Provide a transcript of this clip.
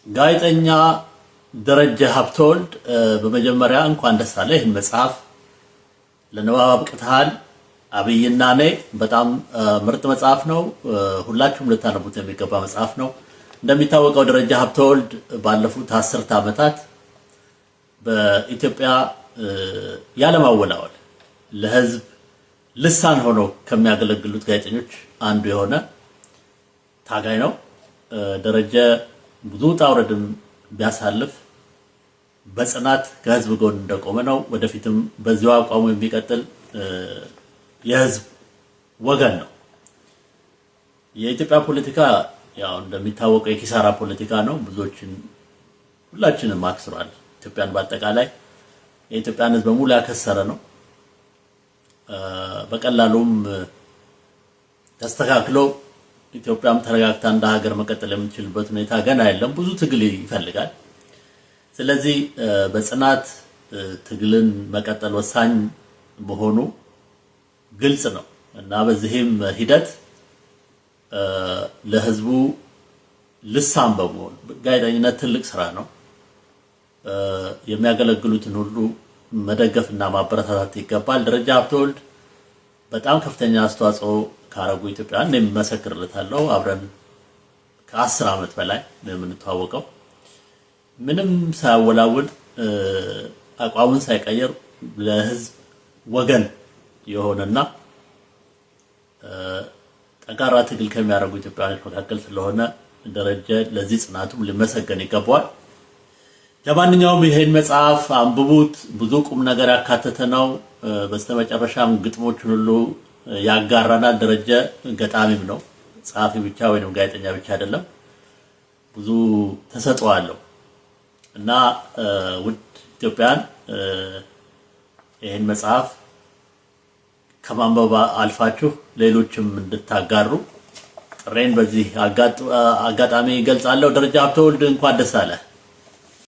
ጋዜጠኛ ደረጀ ሀብተወልድ በመጀመሪያ እንኳን ደስ አለህ። ይህን መጽሐፍ ለንባብ አብቅተሃል። አብይና እኔ በጣም ምርጥ መጽሐፍ ነው። ሁላችሁም ልታነቡት የሚገባ መጽሐፍ ነው። እንደሚታወቀው ደረጀ ሀብተወልድ ባለፉት 10 ዓመታት በኢትዮጵያ ያለማወላወል ለህዝብ ልሳን ሆኖ ከሚያገለግሉት ጋዜጠኞች አንዱ የሆነ ታጋይ ነው። ደረጀ ብዙ ጣውረድም ቢያሳልፍ በጽናት ከህዝብ ጎን እንደቆመ ነው። ወደፊትም በዚሁ አቋሙ የሚቀጥል የህዝብ ወገን ነው። የኢትዮጵያ ፖለቲካ ያው እንደሚታወቀው የኪሳራ ፖለቲካ ነው። ሁላችንም አክስሯል። ኢትዮጵያን በአጠቃላይ የኢትዮጵያን ህዝብ በሙሉ ያከሰረ ነው። በቀላሉም ተስተካክሎ ኢትዮጵያም ተረጋግታ እንደ ሀገር መቀጠል የምትችልበት ሁኔታ ገና የለም። ብዙ ትግል ይፈልጋል። ስለዚህ በጽናት ትግልን መቀጠል ወሳኝ መሆኑ ግልጽ ነው እና በዚህም ሂደት ለህዝቡ ልሳን በመሆን ጋዜጠኝነት ትልቅ ስራ ነው። የሚያገለግሉትን ሁሉ መደገፍና ማበረታታት ይገባል። ደረጀ ሀብተወልድ በጣም ከፍተኛ አስተዋጽኦ ካረጉ ኢትዮጵያውያን እኔም መሰክርለታለሁ። አብረን ከ10 ዓመት በላይ ነው የምንተዋወቀው። ምንም ሳያወላውል አቋሙን ሳይቀየር ለህዝብ ወገን የሆነና ጠንካራ ትግል ከሚያደርጉ ኢትዮጵያውያን መካከል ስለሆነ ደረጀ ለዚህ ጽናቱም ሊመሰገን ይገባዋል። ለማንኛውም ይሄን መጽሐፍ አንብቡት። ብዙ ቁም ነገር ያካተተ ነው። በስተመጨረሻም ግጥሞችን ሁሉ ያጋራናል። ደረጀ ገጣሚም ነው፣ ጸሐፊ ብቻ ወይንም ጋዜጠኛ ብቻ አይደለም። ብዙ ተሰጥኦ አለው እና ውድ ኢትዮጵያን ይሄን መጽሐፍ ከማንበብ አልፋችሁ ሌሎችም እንድታጋሩ ጥሬን በዚህ አጋጣሚ ገልጻለሁ። ደረጀ ሀብተወልድ እንኳን ደስ አለህ።